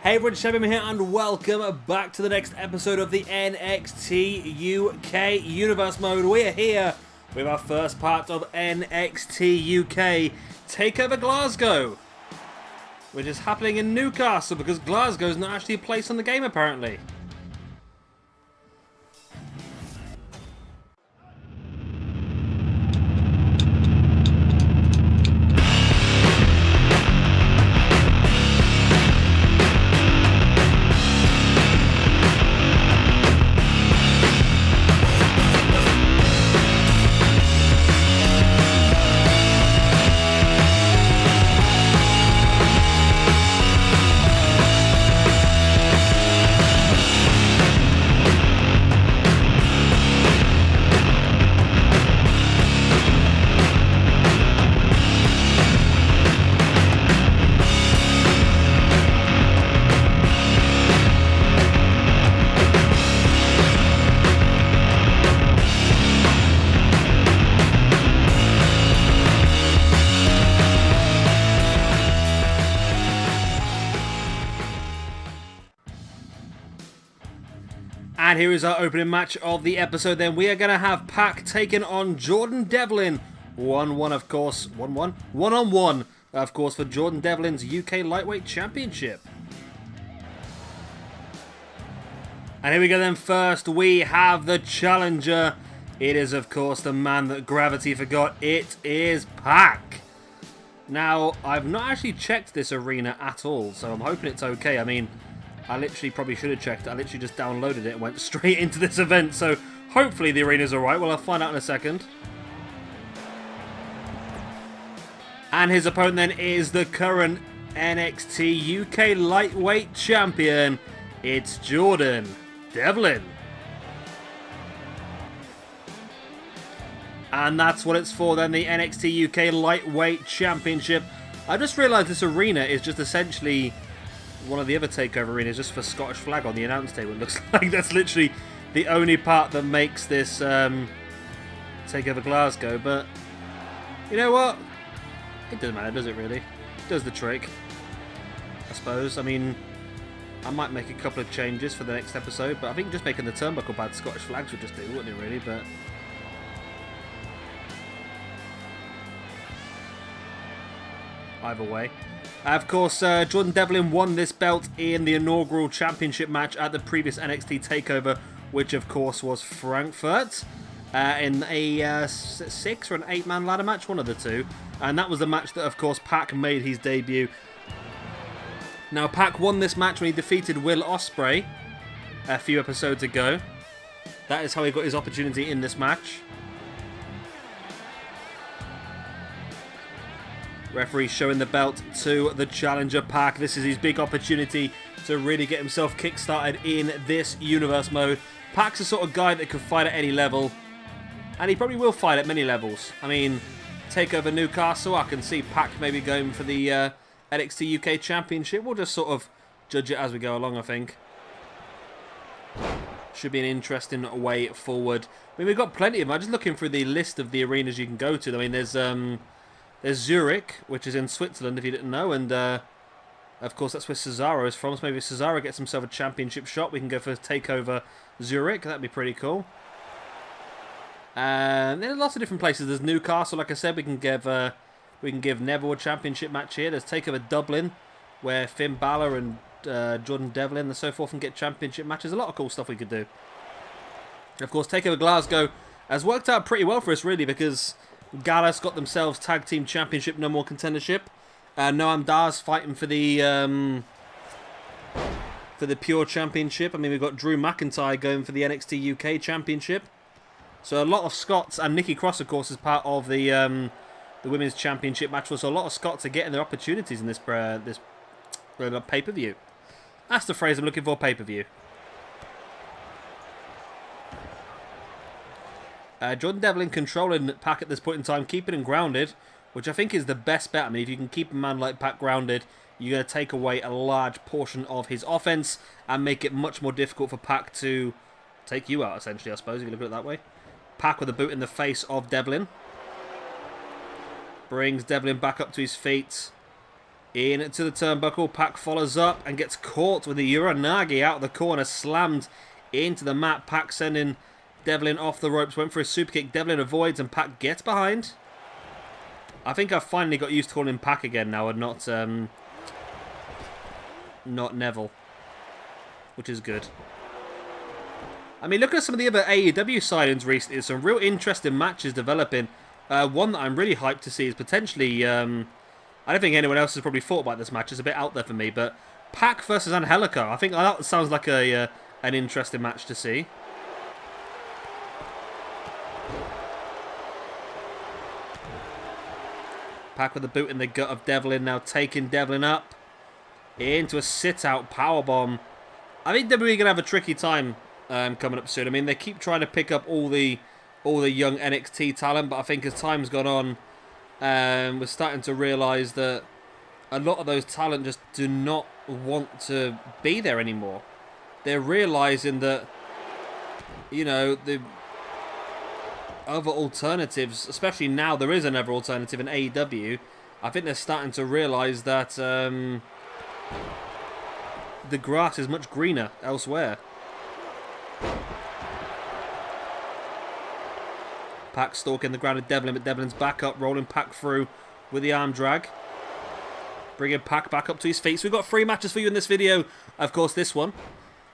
Hey everyone, Shabby here and welcome back to the next episode of the NXT UK Universe Mode. We are here with our first part of NXT UK Takeover Glasgow, which is happening in Newcastle because Glasgow is not actually a place on the game apparently. And here is our opening match of the episode then. We are going to have Pac taking on Jordan Devlin. 1-1 of course. 1-1? 1-on-1 of course for Jordan Devlin's UK Lightweight Championship. And here we go then. First we have the challenger. It is of course the man that gravity forgot. It is Pac. Now I've not actually checked this arena at all, so I'm hoping it's okay. I mean, I literally probably should have checked it. I literally just downloaded it and went straight into this event. So hopefully the arena's alright. Well, I'll find out in a second. And his opponent then is the current NXT UK Lightweight Champion. It's Jordan Devlin. And that's what it's for then, the NXT UK Lightweight Championship. I just realised this arena is just essentially one of the other takeover arenas just for Scottish flag on the announce table. It looks like that's literally the only part that makes this takeover Glasgow. But you know what? It doesn't matter, does it really? It does the trick, I suppose. I mean, I might make a couple of changes for the next episode, but I think just making the turnbuckle bad Scottish flags would just do, wouldn't it really? But either way. Of course, Jordan Devlin won this belt in the inaugural championship match at the previous NXT TakeOver, which of course was Frankfurt, in a 6 or an 8-man ladder match, one of the two. And that was the match that, of course, Pac made his debut. Now, Pac won this match when he defeated Will Ospreay a few episodes ago. That is how he got his opportunity in this match. Referee showing the belt to the challenger Pac. This is his big opportunity to really get himself kick-started in this universe mode. Pac's the sort of guy that can fight at any level, and he probably will fight at many levels. I mean, take over Newcastle, I can see Pac maybe going for the NXT UK Championship. We'll just sort of judge it as we go along, I think. Should be an interesting way forward. I mean, we've got plenty of them. I'm just looking through the list of the arenas you can go to. I mean, there's Zurich, which is in Switzerland, if you didn't know, and of course that's where Cesaro is from, so maybe if Cesaro gets himself a championship shot, we can go for TakeOver Zurich. That'd be pretty cool. And there are lots of different places. There's Newcastle, like I said, we can give Neville a championship match here. There's TakeOver Dublin, where Finn Balor and Jordan Devlin and so forth can get championship matches. A lot of cool stuff we could do. Of course, TakeOver Glasgow has worked out pretty well for us, really, because Gallus got themselves Tag Team Championship No More Contendership. Noam Dar's fighting for the Pure Championship. I mean, we've got Drew McIntyre going for the NXT UK Championship. So a lot of Scots, and Nikki Cross, of course, is part of the Women's Championship match. So a lot of Scots are getting their opportunities in this pay-per-view. That's the phrase I'm looking for, pay-per-view. Jordan Devlin controlling Pac at this point in time, keeping him grounded, which I think is the best bet. I mean, if you can keep a man like Pac grounded, you're going to take away a large portion of his offense and make it much more difficult for Pac to take you out, essentially, I suppose, if you look at it that way. Pac with a boot in the face of Devlin. Brings Devlin back up to his feet. Into the turnbuckle, Pac follows up and gets caught with the Uranagi out of the corner, slammed into the mat. Pac sending Devlin off the ropes, went for a super kick. Devlin avoids and Pac gets behind. I think I've finally got used to calling him Pac again now and not Neville, which is good. I mean, look at some of the other AEW signings recently. Some real interesting matches developing. One that I'm really hyped to see is potentially... I don't think anyone else has probably thought about this match. It's a bit out there for me, but Pac versus Angelico. I think that sounds like an interesting match to see. Pac with the boot in the gut of Devlin, now taking Devlin up into a sit-out powerbomb. I think WWE are going to have a tricky time coming up soon. I mean, they keep trying to pick up all the young NXT talent, but I think as time's gone on, we're starting to realise that a lot of those talent just do not want to be there anymore. They're realising that, you know, the other alternatives, especially now there is another alternative in AEW, I think they're starting to realise that the grass is much greener elsewhere. Pac stalking the ground of Devlin, but Devlin's back up, rolling Pac through with the arm drag. Bringing Pac back up to his feet. So we've got 3 matches for you in this video. Of course, this one.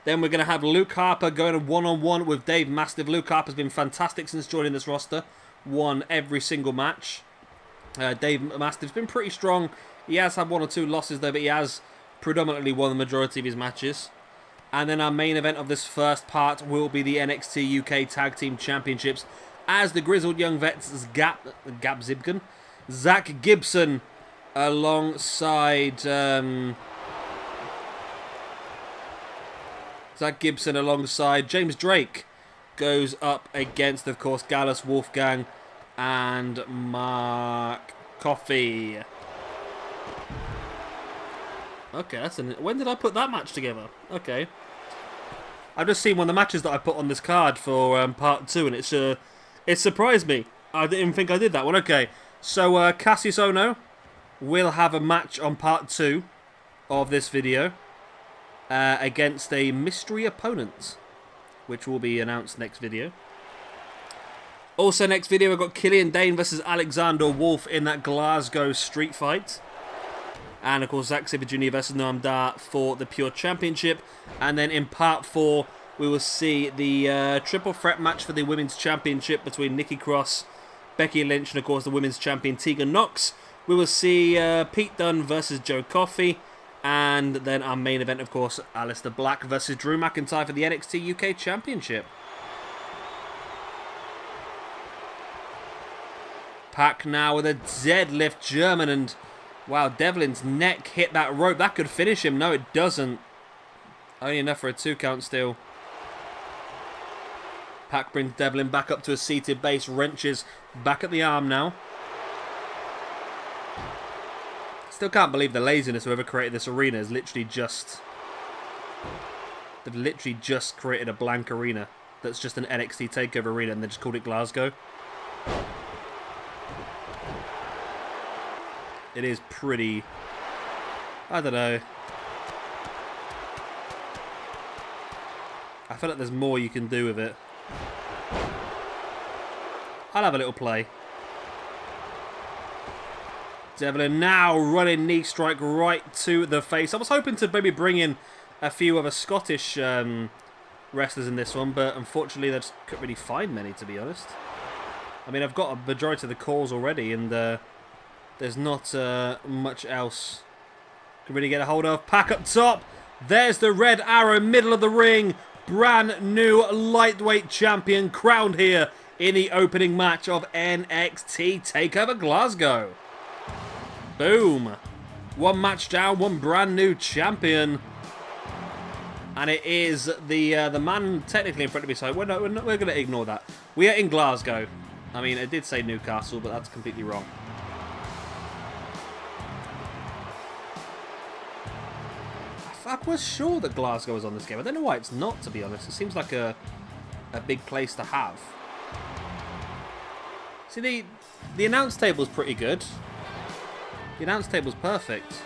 Then we're going to have Luke Harper going one-on-one with Dave Mastiff. Luke Harper's been fantastic since joining this roster. Won every single match. Dave Mastiff's been pretty strong. He has had 1 or 2 losses though, but he has predominantly won the majority of his matches. And then our main event of this first part will be the NXT UK Tag Team Championships, as the Grizzled Young Vets, Zach Gibson, alongside James Drake, goes up against, of course, Gallus, Wolfgang, and Mark Coffey. Okay, when did I put that match together? Okay. I've just seen one of the matches that I put on this card for part 2, and it surprised me. I didn't think I did that one. Okay, so Cassius Ohno will have a match on part 2 of this video against a mystery opponent, which will be announced next video. Also, next video, we've got Killian Dane versus Alexander Wolf in that Glasgow street fight. And, of course, Zack Sabre Jr. versus Noam Dar for the Pure Championship. And then in Part 4, we will see the triple threat match for the Women's Championship between Nikki Cross, Becky Lynch, and, of course, the Women's Champion Tegan Nox. We will see Pete Dunne versus Joe Coffey. And then our main event, of course, Aleister Black versus Drew McIntyre for the NXT UK Championship. Pac now with a deadlift German, and wow, Devlin's neck hit that rope. That could finish him. No, it doesn't. Only enough for a 2 count still. Pac brings Devlin back up to a seated base. Wrenches back at the arm now. Still can't believe the laziness whoever created this arena is literally just... They've literally just created a blank arena that's just an NXT TakeOver arena and they just called it Glasgow. It is pretty... I don't know. I feel like there's more you can do with it. I'll have a little play. Devlin now running knee strike right to the face. I was hoping to maybe bring in a few other Scottish wrestlers in this one, but unfortunately I just couldn't really find many, to be honest. I mean, I've got a majority of the calls already, and there's not much else I can really get a hold of. Pac up top. There's the red arrow, middle of the ring. Brand new lightweight champion crowned here in the opening match of NXT TakeOver Glasgow. Boom. 1 match down, 1 brand new champion. And it is the man technically in front of me, so we're going to ignore that. We are in Glasgow. I mean, it did say Newcastle, but that's completely wrong. I was sure that Glasgow was on this game. I don't know why it's not, to be honest. It seems like a big place to have. See, the announce table's pretty good. The announce table's perfect.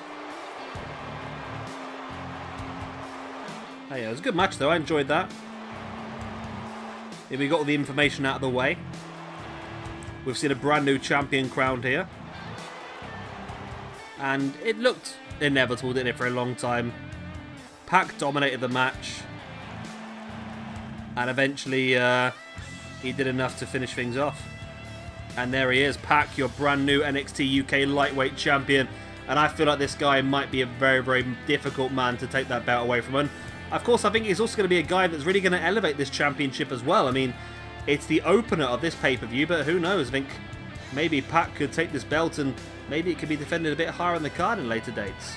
Oh, yeah, it was a good match, though. I enjoyed that. Here we got all the information out of the way. We've seen a brand new champion crowned here. And it looked inevitable, didn't it, for a long time. Pac dominated the match. And eventually, he did enough to finish things off. And there he is, Pac, your brand new NXT UK Lightweight Champion. And I feel like this guy might be a very, very difficult man to take that belt away from him. Of course, I think he's also going to be a guy that's really going to elevate this championship as well. I mean, it's the opener of this pay-per-view, but who knows? I think maybe Pac could take this belt and maybe it could be defended a bit higher on the card in later dates.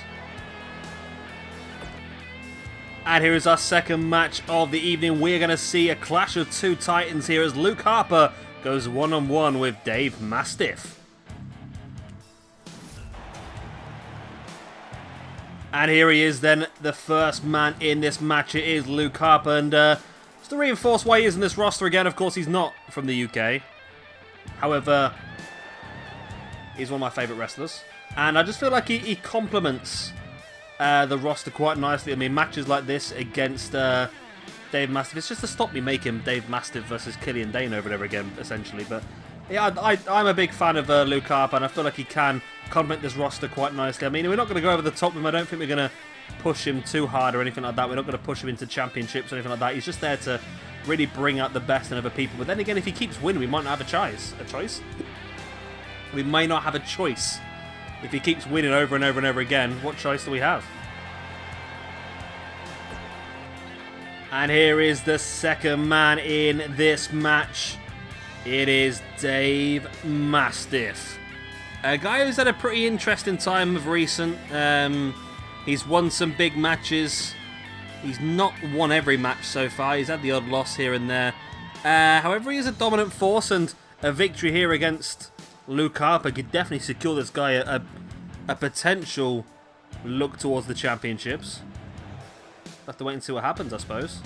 And here is our second match of the evening. We're going to see a clash of two titans here as Luke Harper goes one-on-one with Dave Mastiff. And here he is then, the first man in this match. It is Luke Harper. And just to reinforce why he is in this roster again, of course, he's not from the UK. However, he's one of my favourite wrestlers. And I just feel like he complements the roster quite nicely. I mean, matches like this against Dave Mastiff, it's just to stop me making Dave Mastiff versus Killian Dane over and over again, essentially. But yeah, I'm a big fan of Luke Harper, and I feel like he can complement this roster quite nicely. I mean, we're not going to go over the top with him. I don't think we're going to push him too hard or anything like that. We're not going to push him into championships or anything like that. He's just there to really bring out the best in other people. But then again, if he keeps winning, we might not have a choice. We may not have a choice. If he keeps winning over and over and over again, what choice do we have? And here is the second man in this match. It is Dave Mastiff. A guy who's had a pretty interesting time of recent. He's won some big matches. He's not won every match so far. He's had the odd loss here and there. However, he is a dominant force, and a victory here against Luke Harper could definitely secure this guy a potential look towards the championships. We'll have to wait and see what happens, I suppose.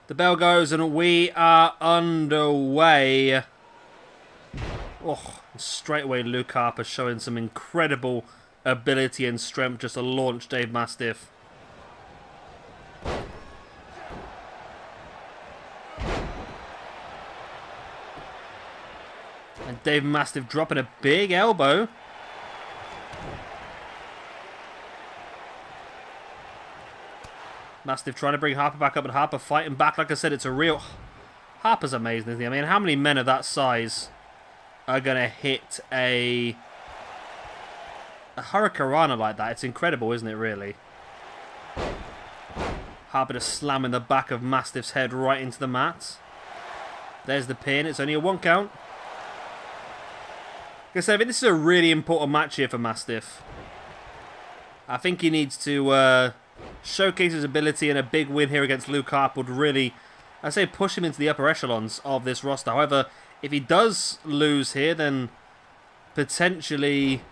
The bell goes and we are underway. Oh, straight away Luke Harper showing some incredible ability and strength just to launch Dave Mastiff. And Dave Mastiff dropping a big elbow. Mastiff trying to bring Harper back up, and Harper fighting back. Like I said, it's a real... Harper's amazing, isn't he? I mean, how many men of that size are going to hit a Hurricanrana like that? It's incredible, isn't it, really? Harper just slamming the back of Mastiff's head right into the mat. There's the pin. It's only a 1 count. Like I said, I think this is a really important match here for Mastiff. I think he needs to showcase his ability, and a big win here against Luke Harper would really, I say, push him into the upper echelons of this roster. However, if he does lose here, then potentially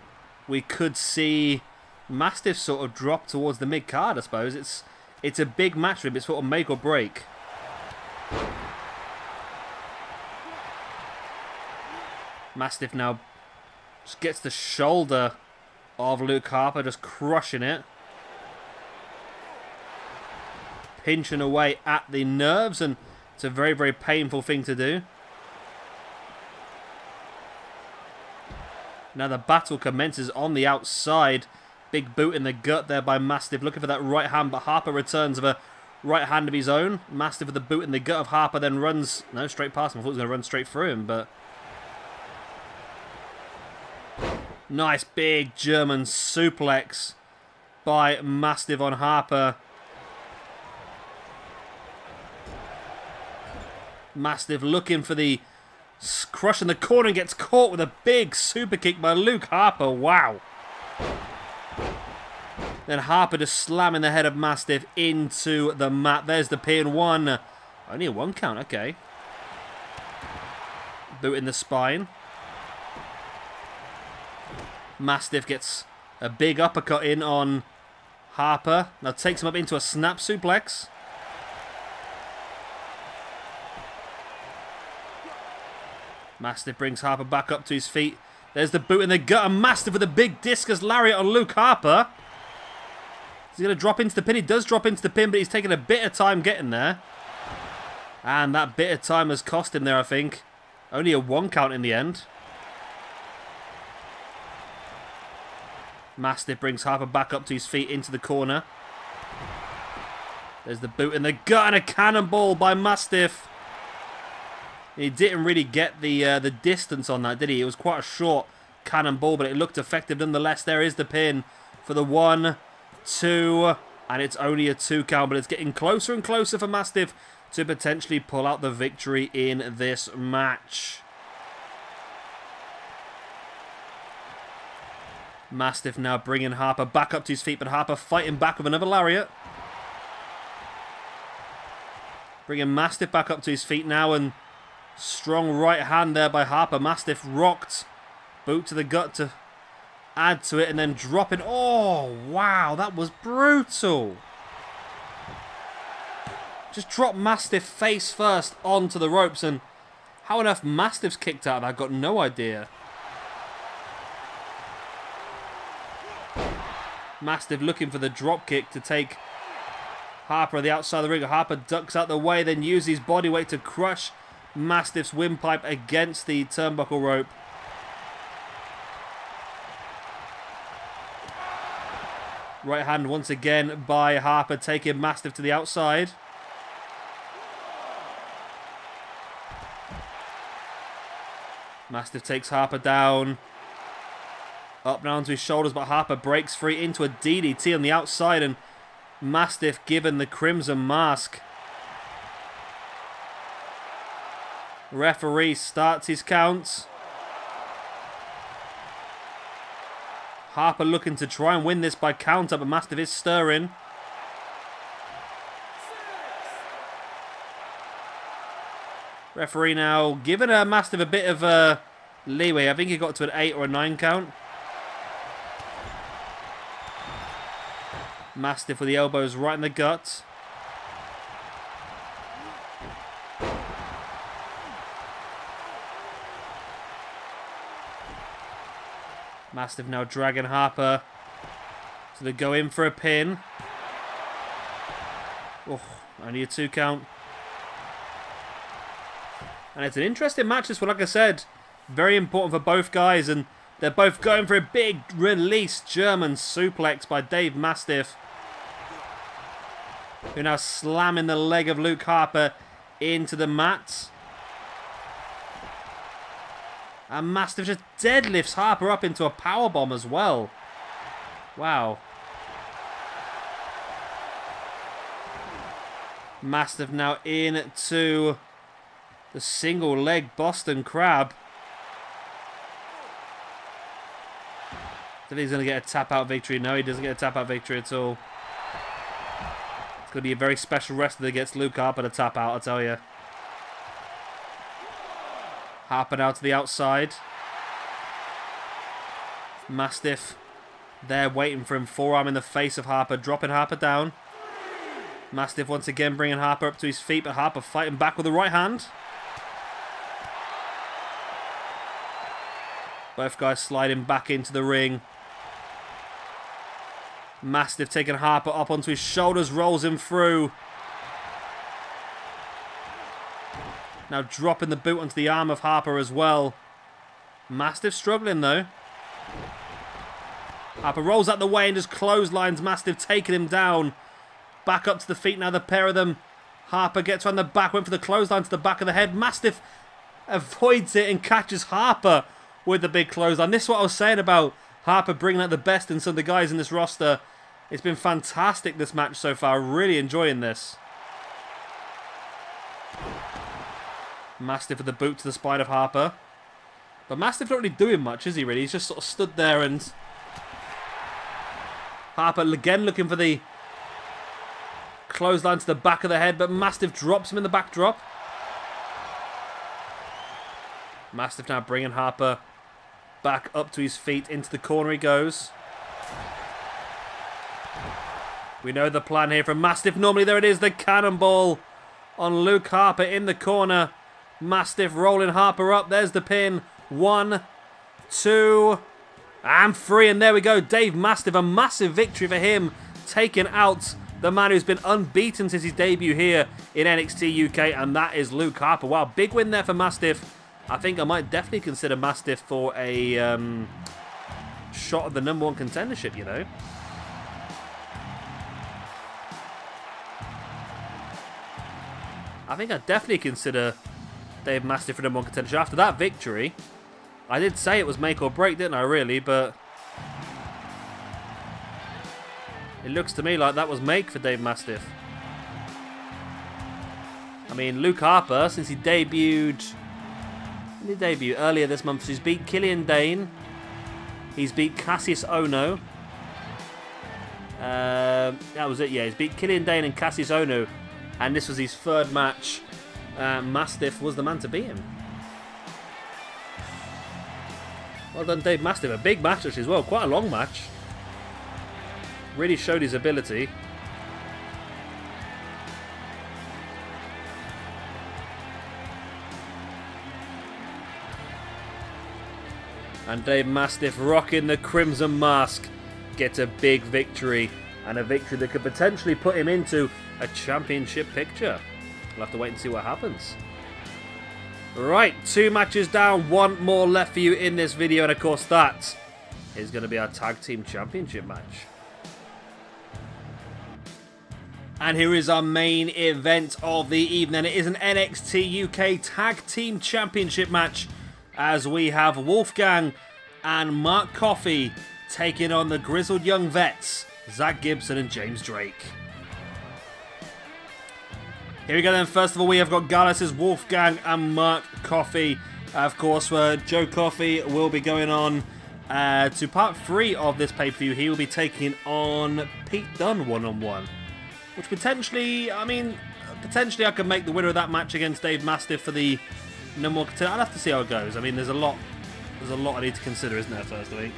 we could see Mastiff sort of drop towards the mid-card, I suppose. It's a big match for him. It's sort of make or break. Mastiff now just gets the shoulder of Luke Harper, just crushing it. Pinching away at the nerves, and it's a very, very painful thing to do. Now the battle commences on the outside. Big boot in the gut there by Mastiff, looking for that right hand, but Harper returns with a right hand of his own. Mastiff with the boot in the gut of Harper, then runs, no, straight past him. I thought he was going to run straight through him, but... Nice big German suplex by Mastiff on Harper. Mastiff looking for the crush in the corner and gets caught with a big super kick by Luke Harper. Wow. Then Harper just slamming the head of Mastiff into the mat. There's the pin. One. Only a 1 count. Okay. Boot in the spine. Mastiff gets a big uppercut in on Harper. Now takes him up into a snap suplex. Mastiff brings Harper back up to his feet. There's the boot in the gut, and Mastiff with a big discus lariat on Luke Harper. He's going to drop into the pin. He does drop into the pin, but he's taking a bit of time getting there. And that bit of time has cost him there, I think. Only a 1 count in the end. Mastiff brings Harper back up to his feet into the corner. There's the boot in the gut and a cannonball by Mastiff. He didn't really get the distance on that, did he? It was quite a short cannonball, but it looked effective nonetheless. There is the pin for the 1, 2, and it's only a 2 count, but it's getting closer and closer for Mastiff to potentially pull out the victory in this match. Mastiff now bringing Harper back up to his feet, but Harper fighting back with another lariat. Bringing Mastiff back up to his feet now, and strong right hand there by Harper. Mastiff rocked. Boot to the gut to add to it, and then dropping. Oh, wow, that was brutal. Just dropped Mastiff face first onto the ropes, and how on earth Mastiff's kicked out of that, I've got no idea. Mastiff looking for the drop kick to take Harper on the outside of the ring. Harper ducks out the way, then uses his body weight to crush Mastiff's windpipe against the turnbuckle rope. Right hand once again by Harper, taking Mastiff to the outside. Mastiff takes Harper down. Up now onto his shoulders, but Harper breaks free into a DDT on the outside, and Mastiff given the crimson mask. Referee starts his count. Harper looking to try and win this by counter, but Mastiff is stirring. Referee now giving Mastiff a bit of leeway. I think he got to an 8 or a 9 count. Mastiff with the elbows right in the gut. Mastiff now dragging Harper. So they go in for a pin. Oh, only a 2 count. And it's an interesting match this one, like I said. Very important for both guys, and they're both going for a big release German suplex by Dave Mastiff, who now slamming the leg of Luke Harper into the mat. And Mastiff just deadlifts Harper up into a powerbomb as well. Wow. Mastiff now into the single leg Boston Crab. I think he's going to get a tap out victory. No, he doesn't get a tap out victory at all. It's going to be a very special wrestler that gets Luke Harper to tap out, I tell you. Harper now to the outside. Mastiff there waiting for him. Forearm in the face of Harper, dropping Harper down. Mastiff once again bringing Harper up to his feet, but Harper fighting back with the right hand. Both guys sliding back into the ring. Mastiff taking Harper up onto his shoulders, rolls him through. Now dropping the boot onto the arm of Harper as well. Mastiff struggling though. Harper rolls out the way and just clotheslines Mastiff, taking him down. Back up to the feet now, the pair of them. Harper gets around the back, went for the clothesline to the back of the head. Mastiff avoids it and catches Harper with the big clothesline. This is what I was saying about Harper bringing out the best in some of the guys in this roster. It's been fantastic, this match so far. Really enjoying this. Mastiff with the boot to the spine of Harper. But Mastiff not really doing much, is he really? He's just sort of stood there, and Harper again looking for the clothesline to the back of the head, but Mastiff drops him in the backdrop. Mastiff now bringing Harper back up to his feet. Into the corner he goes. We know the plan here from Mastiff. Normally there it is, the cannonball on Luke Harper in the corner. Mastiff rolling Harper up. There's the pin. 1, 2, and 3. And there we go. Dave Mastiff, a massive victory for him taken out the man who's been unbeaten since his debut here in NXT UK, and that is Luke Harper. Wow, big win there for Mastiff. I think I might definitely consider Mastiff for a shot at the #1 contendership, you know. I think I'd definitely consider Dave Mastiff for #1 contendership. After that victory, I did say it was make or break, didn't I, really? But it looks to me like that was make for Dave Mastiff. I mean, Luke Harper, since he debuted... When did he debut? Earlier this month. So he's beat Killian Dane. He's beat Cassius Ohno. That was it, yeah. He's beat Killian Dane and Cassius Ohno. And this was his third match. Mastiff was the man to beat him. Well done, Dave Mastiff. A big match actually as well. Quite a long match. Really showed his ability. And Dave Mastiff, rocking the Crimson Mask, gets a big victory. And a victory that could potentially put him into a championship picture. We'll have to wait and see what happens. Right, 2 matches down, 1 more left for you in this video. And of course that is going to be our Tag Team Championship match. And here is our main event of the evening. It is an NXT UK Tag Team Championship match, as we have Wolfgang and Mark Coffey taking on the Grizzled Young Vets, Zach Gibson and James Drake. Here we go then. First of all, we have got Gallus, Wolfgang and Mark Coffey. Of course, Joe Coffey will be going on to part 3 of this pay-per-view. He will be taking on Pete Dunne one-on-one. Which potentially, I mean, potentially I could make the winner of that match against Dave Mastiff for the #1 contender. I'll have to see how it goes. I mean, there's a lot I need to consider, isn't there, first week?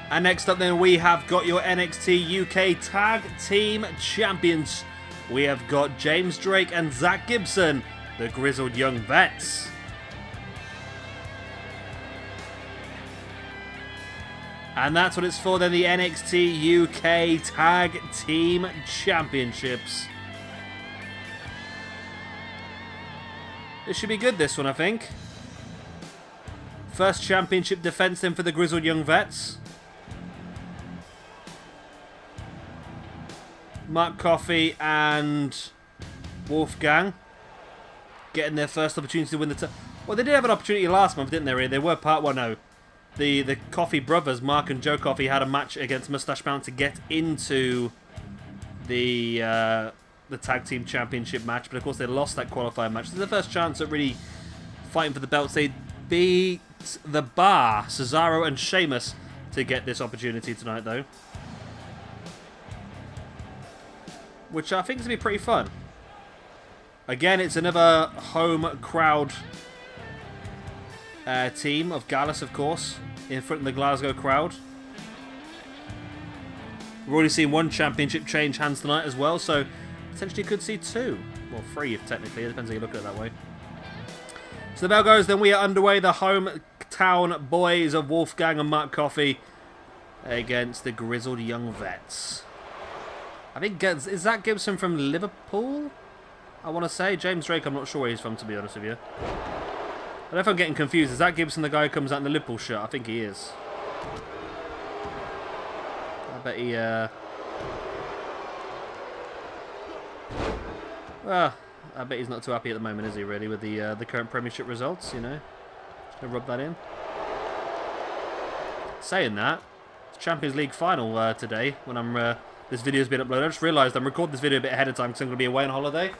And next up then, we have got your NXT UK Tag Team Champions. We have got James Drake and Zach Gibson, the Grizzled Young Vets. And that's what it's for then, the NXT UK Tag Team Championships. This should be good, this one, I think. First championship defense then for the Grizzled Young Vets. Mark Coffey and Wolfgang getting their first opportunity to win the... Well, they did have an opportunity last month, didn't they, really? They were part 1. No. The Coffey brothers, Mark and Joe Coffey, had a match against Mustache Mountain to get into the Tag Team Championship match. But, of course, they lost that qualifying match. This is the first chance at really fighting for the belts. They beat The Bar, Cesaro and Sheamus, to get this opportunity tonight, though. Which I think is going to be pretty fun. Again, it's another home crowd team of Gallus, of course, in front of the Glasgow crowd. We've already seen 1 championship change hands tonight as well, so potentially could see 2. Well, 3 if technically, it depends how you look at it that way. So the bell goes, then we are underway. The hometown boys of Wolfgang and Mark Coffey against the Grizzled Young Vets. I think, is Zach Gibson from Liverpool? I want to say. James Drake, I'm not sure where he's from, to be honest with you. I don't know if I'm getting confused. Is Zach Gibson the guy who comes out in the Liverpool shirt? I think he is. I bet he, well, I bet he's not too happy at the moment, is he, really, with the current Premiership results, you know? Just going to rub that in. Saying that, it's Champions League final today, when I'm... this video's been uploaded. I just realised I'm recording this video a bit ahead of time because I'm going to be away on holiday.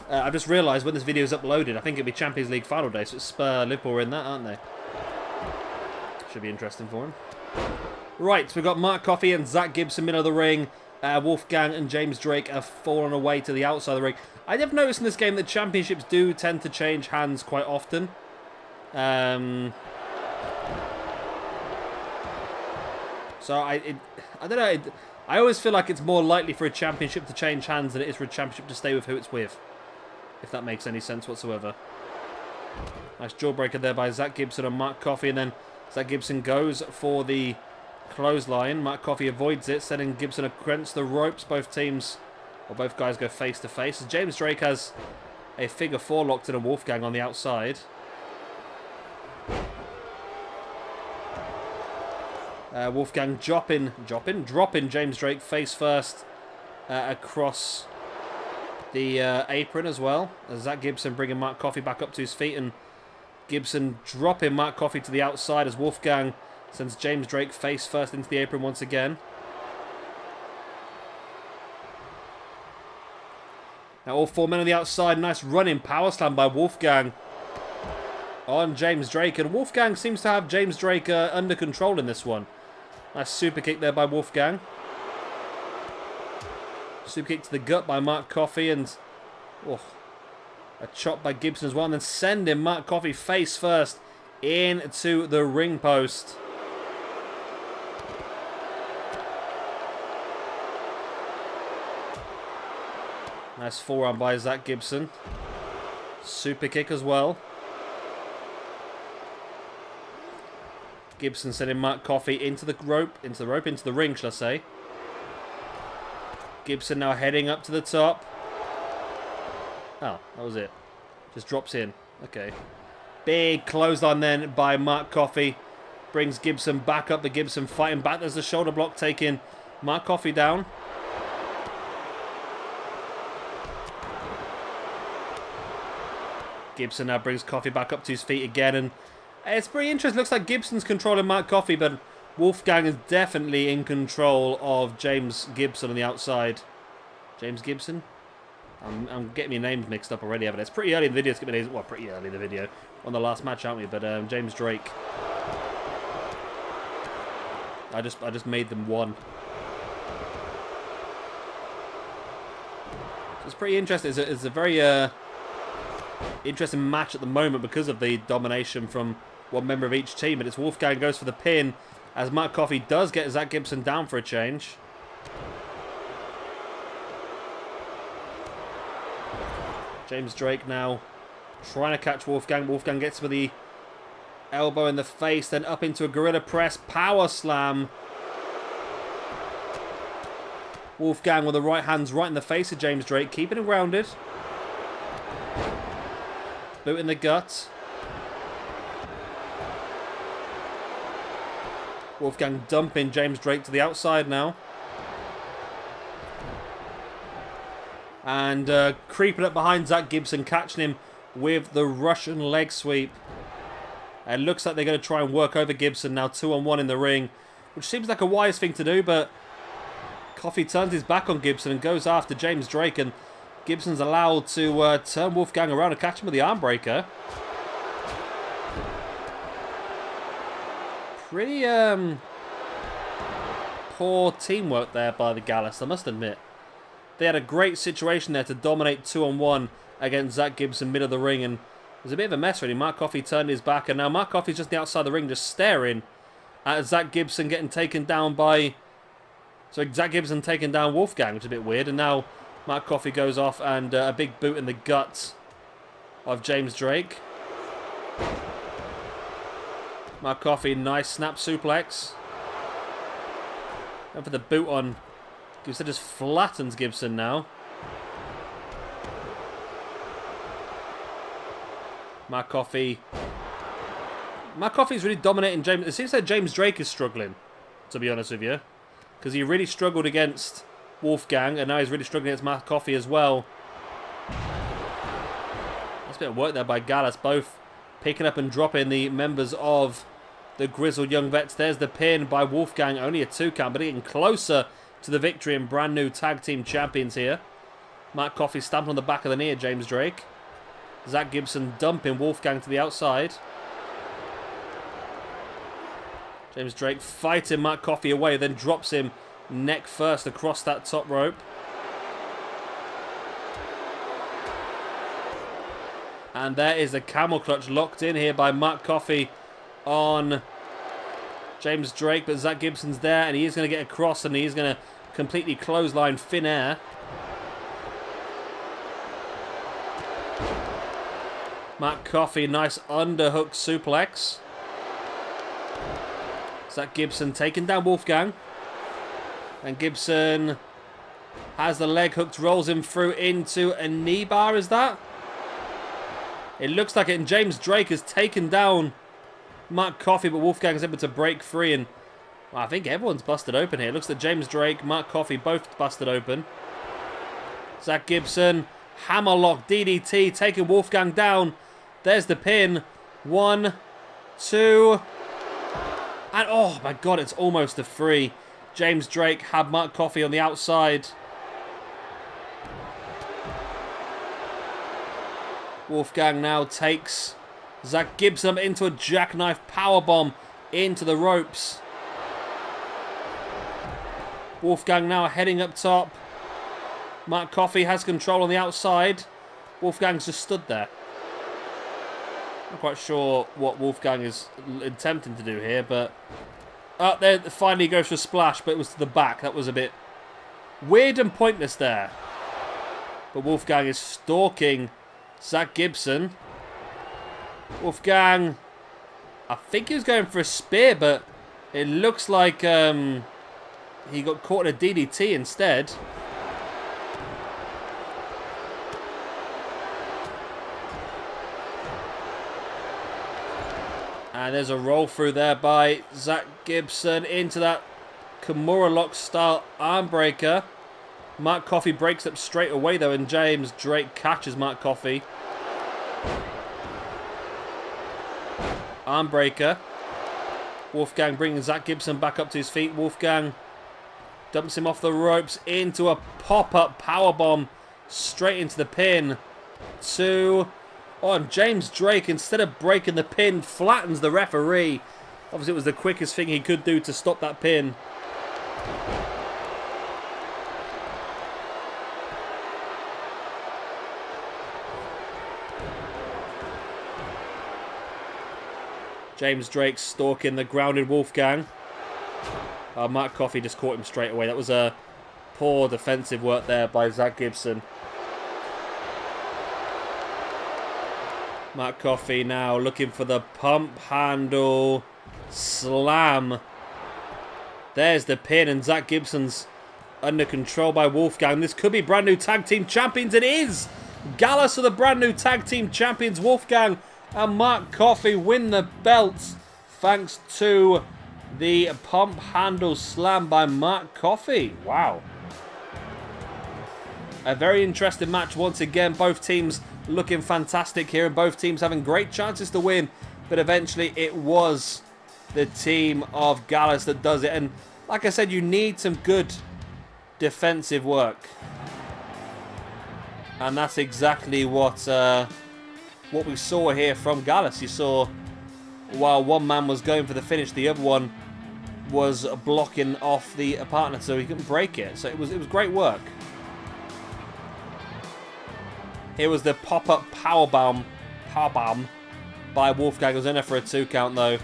I've just realised when this video is uploaded, I think it'll be Champions League final day, so it's Liverpool are in that, aren't they? Should be interesting for him. Right, so we've got Mark Coffey and Zach Gibson middle of the ring. Wolfgang and James Drake have fallen away to the outside of the ring. I have noticed in this game that championships do tend to change hands quite often. So I don't know. I always feel like it's more likely for a championship to change hands than it is for a championship to stay with who it's with. If that makes any sense whatsoever. Nice jawbreaker there by Zach Gibson and Mark Coffey. And then Zach Gibson goes for the Clothesline. Mark Coffey avoids it, sending Gibson against the ropes. Both teams, or both guys, go face to face. As James Drake has a figure 4 locked in a Wolfgang on the outside. Wolfgang dropping James Drake face first across the apron as well. As Zach Gibson bringing Mark Coffey back up to his feet, and Gibson dropping Mark Coffey to the outside as Wolfgang sends James Drake face first into the apron once again. Now all 4 men on the outside. Nice running power slam by Wolfgang on James Drake. And Wolfgang seems to have James Drake under control in this one. Nice super kick there by Wolfgang. Super kick to the gut by Mark Coffey, and a chop by Gibson as well. And then sending Mark Coffey face first into the ring post. Nice forearm by Zach Gibson. Super kick as well. Gibson sending Mark Coffey into the ring, shall I say. Gibson now heading up to the top. Oh, that was it. Just drops in. Okay. Big clothesline then by Mark Coffey. Brings Gibson back up. The Gibson fighting back. There's the shoulder block taking Mark Coffey down. Gibson now brings Coffey back up to his feet again, and it's pretty interesting. Looks like Gibson's controlling Mark Coffey, but Wolfgang is definitely in control of James Gibson on the outside. James Gibson? I'm getting my names mixed up already, haven't I? It's pretty early in the video. It's getting well, pretty early in the video. On the last match, aren't we? But James Drake. I just made them one. So it's pretty interesting. It's a very interesting match at the moment because of the domination from one member of each team. And it's Wolfgang goes for the pin as Mark Coffey does get Zach Gibson down for a change. James Drake now trying to catch Wolfgang. Wolfgang gets with the elbow in the face, then up into a gorilla press, power slam. Wolfgang with the right hands right in the face of James Drake, keeping him grounded. Boot in the gut. Wolfgang dumping James Drake to the outside now. And creeping up behind Zach Gibson, catching him with the Russian leg sweep. It looks like they're going to try and work over Gibson now, 2-on-1 in the ring, which seems like a wise thing to do, but Coffey turns his back on Gibson and goes after James Drake, and Gibson's allowed to turn Wolfgang around and catch him with the arm breaker. Pretty poor teamwork there by the Gallus, I must admit. They had a great situation there to dominate 2-on-1 against Zach Gibson mid of the ring, and it was a bit of a mess really. Mark Coffey turned his back, and now Mark Coffey's just outside the ring just staring at Zach Gibson getting taken down by... So Zach Gibson taking down Wolfgang, which is a bit weird, and now Mark Coffey goes off and a big boot in the gut of James Drake. Mark Coffey, nice snap suplex. And for the boot on, Gibson just flattens Gibson now. Mark Coffey's really dominating James. It seems like James Drake is struggling, to be honest with you. Because he really struggled against Wolfgang, and now he's really struggling against Mark Coffey as well. That's a bit of work there by Gallus, both picking up and dropping the members of the Grizzled Young Vets. There's the pin by Wolfgang, only a 2 count, but getting closer to the victory and brand new tag team champions here. Mark Coffey stamping on the back of the knee at James Drake. Zach Gibson dumping Wolfgang to the outside. James Drake fighting Mark Coffey away, then drops him neck first across that top rope. And there is a camel clutch locked in here by Mark Coffey on James Drake, but Zach Gibson's there, and he is going to get across, and he's going to completely clothesline Finn Air. Mark Coffey, nice underhook suplex. Zach Gibson taking down Wolfgang. And Gibson has the leg hooked, rolls him through into a knee bar, is that? It looks like it, and James Drake has taken down Mark Coffey, but Wolfgang is able to break free, and well, I think everyone's busted open here. It looks like James Drake, Mark Coffey, both busted open. Zach Gibson, hammerlock, DDT, taking Wolfgang down. There's the pin. 1, 2, and oh my god, it's almost a 3. James Drake had Mark Coffey on the outside. Wolfgang now takes Zach Gibson into a jackknife powerbomb into the ropes. Wolfgang now heading up top. Mark Coffey has control on the outside. Wolfgang's just stood there. Not quite sure what Wolfgang is attempting to do here, but there finally goes for a splash, but it was to the back. That was a bit weird and pointless there. But Wolfgang is stalking Zach Gibson. Wolfgang, I think he was going for a spear, but it looks like he got caught in a DDT instead. And there's a roll through there by Zach Gibson into that Kimura lock style arm breaker. Mark Coffey breaks up straight away though, and James Drake catches Mark Coffey. Arm breaker. Wolfgang bringing Zach Gibson back up to his feet. Wolfgang dumps him off the ropes into a pop-up powerbomb straight into the pin. 2. Oh, and James Drake, instead of breaking the pin, flattens the referee. Obviously, it was the quickest thing he could do to stop that pin. James Drake stalking the grounded Wolfgang. Mark Coffey just caught him straight away. That was a poor defensive work there by Zach Gibson. Mark Coffey now looking for the pump handle slam. There's the pin, and Zach Gibson's under control by Wolfgang. This could be brand new tag team champions. It is! Gallus are the brand new tag team champions. Wolfgang and Mark Coffey win the belts thanks to the pump handle slam by Mark Coffey. Wow. A very interesting match once again. Both teams looking fantastic here, and both teams having great chances to win, but eventually it was the team of Gallus that does it. And like I said, you need some good defensive work, and that's exactly what we saw here from Gallus. You saw while one man was going for the finish, the other one was blocking off the partner so he couldn't break it. So it was great work. Here was the pop-up powerbomb by Wolfgang. It was in there for a 2 count though.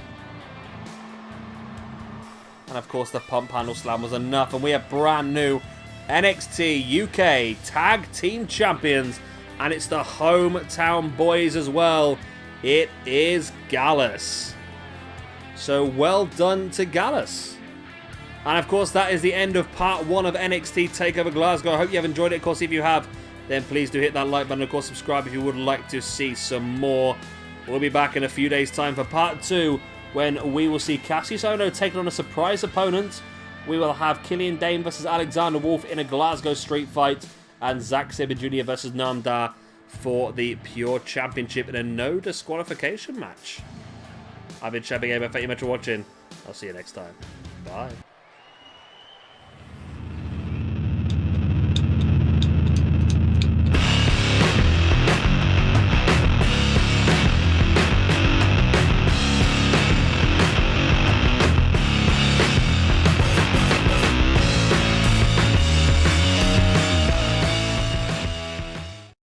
And of course the pump handle slam was enough. And we have brand new NXT UK Tag Team Champions. And it's the hometown boys as well. It is Gallus. So well done to Gallus. And of course that is the end of part 1 of NXT TakeOver Glasgow. I hope you have enjoyed it. Of course, if you have, then please do hit that like button. Of course, subscribe if you would like to see some more. We'll be back in a few days' time for part 2, when we will see Cassius Ohno taking on a surprise opponent. We will have Killian Dane versus Alexander Wolf in a Glasgow street fight, and Zack Sabre Jr. versus Noam Dar for the Pure Championship in a no disqualification match. I've been Shabby Gamer. Thank you much for watching. I'll see you next time. Bye.